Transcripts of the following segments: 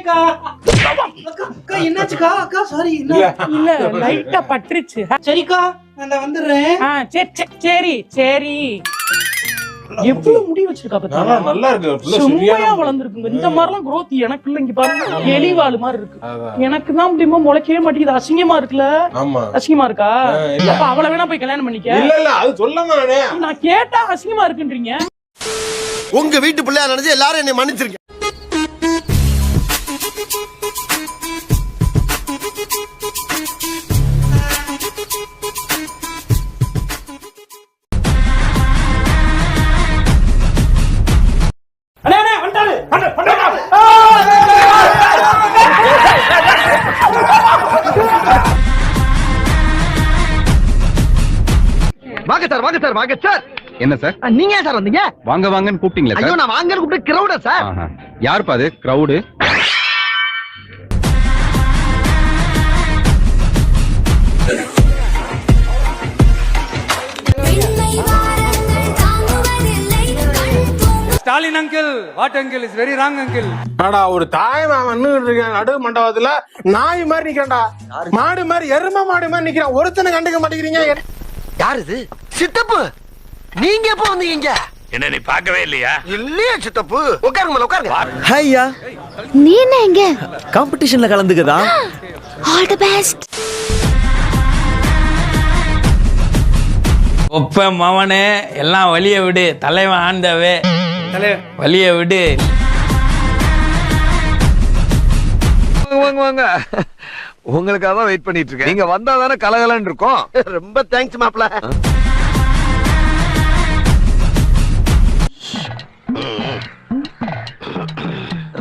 சாரிக்கா. அக்கா என்னாச்சுக்கா? அக்கா சாரி. இல்ல லைட்டா பட்டுருச்சு. சரிக்கா நான் வந்துடுறேன். சரி சரி. எவ்வளவு முடி வச்சிருக்கா பாத்தா? நல்லா இருக்கு. செம்மையா வளர்ந்துருக்குங்க. இந்த மாதிரிலாம் growth எனக்கு இல்ல. இங்க பாருங்க எலிவாள் மாதிரி இருக்கு. எனக்கு தான் முடியுமா முளைக்கவே மாட்டேங்குது. அசிங்கமா இருக்குல்ல? ஆமா. அசிங்கமா இருக்கா? அப்ப அவளை வேணா போய் கல்யாணம் பண்ணிக்க. இல்ல அது சொல்லாம நான் கேட்டா அசிங்கமா இருக்குன்றீங்க. உங்க வீட்டு பிள்ளையா நினைச்சு எல்லாரும் என்னை மன்னிச்சிருங்க. வாங்க சார். என்ன சார்? நீங்க சார் வந்தீங்க? வாங்க வாங்கன்னு கூப்பிட்டீங்களா சார்? ஐயோ நான் வாங்கன்னு கூப்பிட்டு கிரவுடா சார். யாருப்பா அது crowd? Stalin uncle, what uncle is very wrong uncle. ஆடா ஒரு தாய் மாமன் இருக்கேன் நடு மண்டபத்துல நாய் மாதிரி நிக்கிறான்டா. மாடு மாதிரி எரும மாடு மாதிரி நிக்கிறான். ஒருத்தனை கண்டுக்க மாட்டேங்கிறீங்க. யார் இது? சித்தப்பு. நீங்க எப்ப வந்தீங்க? என்ன நீ பார்க்கவே இல்லையா? இல்லையா சித்தப்பு? உட்காருங்க. ஹையா. நீ என்ன இங்க? காம்படிஷன்ல கலந்துக்கதா? All the best. ஒப்ப மவனே எல்லாம் வழிய விடு. தலைவன் ஆண்டவே வழிய விடு. வாங்க. உங்களுக்காக தான் வெயிட் பண்ணிட்டு இருக்கேன். நீங்க வந்தா தானே கலகலன்னு இருக்கும். ரொம்ப தேங்க்ஸ் மாப்ள.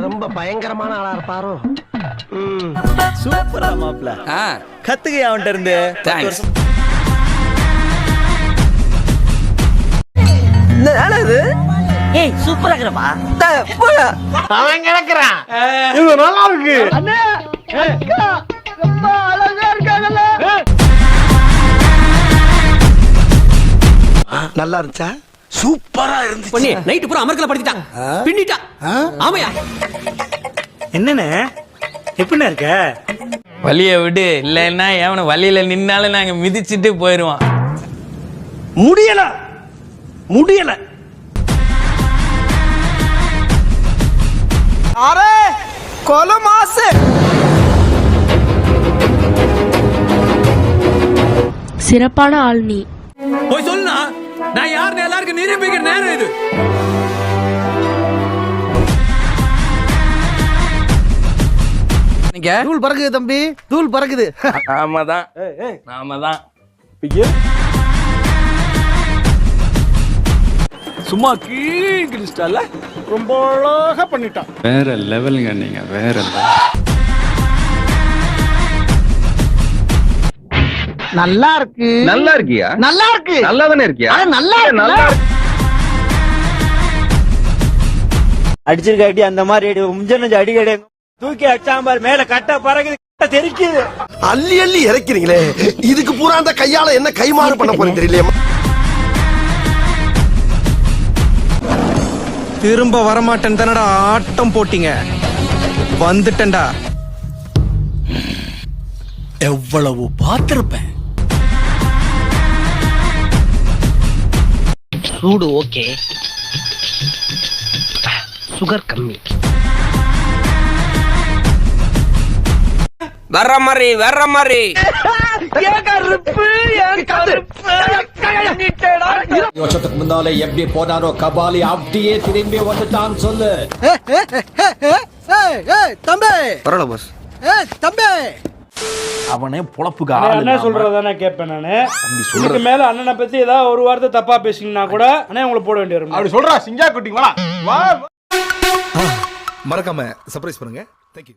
ரொம்ப பயங்கரமான ஆளா இருப்பாரோ. சூப்பரா மாப்ள. கத்துக்கையா அவன்கிட்ட இருந்து. தேங்க்ஸ். என்னது? ஏய் சூப்பரா இருக்கறப்பா. அவன் கிடக்குறான். இது நல்லா இருக்கு. அண்ணே அக்கா ரொம்ப அழகா இருக்காங்கல்ல. நல்லா இருந்துச்சா? சூப்பரா இருந்துச்சு. பொண்ணே நைட் பூரா அமர்க்கல படுத்திட்டான். பின்னிட்டா. ஆமையா? என்னண்ணே எப்படிண்ணே இருக்க? வழிய விடு. இல்லைன்னா எவன வழியில நின்னாலும் நாங்க மிதிச்சிட்டு போயிருவோம். முடியல. அரே கொலமாசு. சிறப்பான ஆள் நீ. போய் சொல்லுனா நான் யாருன்னு எல்லாருக்கும் நிரூபிக்கிற நேரம் இது. தூள் பறக்குது தம்பி, தூள் பறக்குது. நாமதான் சும்மா கீழ்கிறிஸ்டால ரொம்ப அழகா பண்ணிட்டான். வேற லெவலுங்க நீங்க, வேற லெவல். நல்லா இருக்கு. நல்லா இருக்கியா? நல்லா இருக்கு. நல்லா தானே இருக்கியா? நல்லா நல்லா அடிச்சிருக்காட்டி அந்த மாதிரி முஞ்சனஞ்சு அடி கிடையாது. தூக்கி அடிச்சாம்பார் மேல கட்ட பறகுது தெரிக்குது. அள்ளி அள்ளி இறக்கிறீங்களே, இதுக்கு பூரா அந்த கையால என்ன கைமாறு பண்ண போறேன் தெரியலையா? திரும்ப வரமாட்டேன் தானடா ஆட்டம் போட்டீங்க. வந்துட்டேன்டா. எவ்வளவு பார்த்திருப்பேன். சூடு ஓகே. சுகர் கம்மி. வர்ற மாதிரி வருஷத்துக்கு முன்னாலே எப்படி போனாரோ கபாலி அப்படியே திரும்பி வந்துட்டான். சொல்லு தம்பி. பரவாயில்ல பாஸ். தம்பி அவனே பொழப்புக்கு அண்ணா சொல்றதானே கேட்பேன் நானு. இதுக்கு மேல அண்ணனை பத்தி ஏதாவது ஒரு வார்த்தை தப்பா பேசிங்கன்னா கூட அண்ணே உங்களை போட வேண்டிய வரும். அப்படி சொல்றா சிங்கா குட்டிங்களா. மறக்காம சர்ப்ரைஸ் பண்ணுங்க. தேங்க்யூ.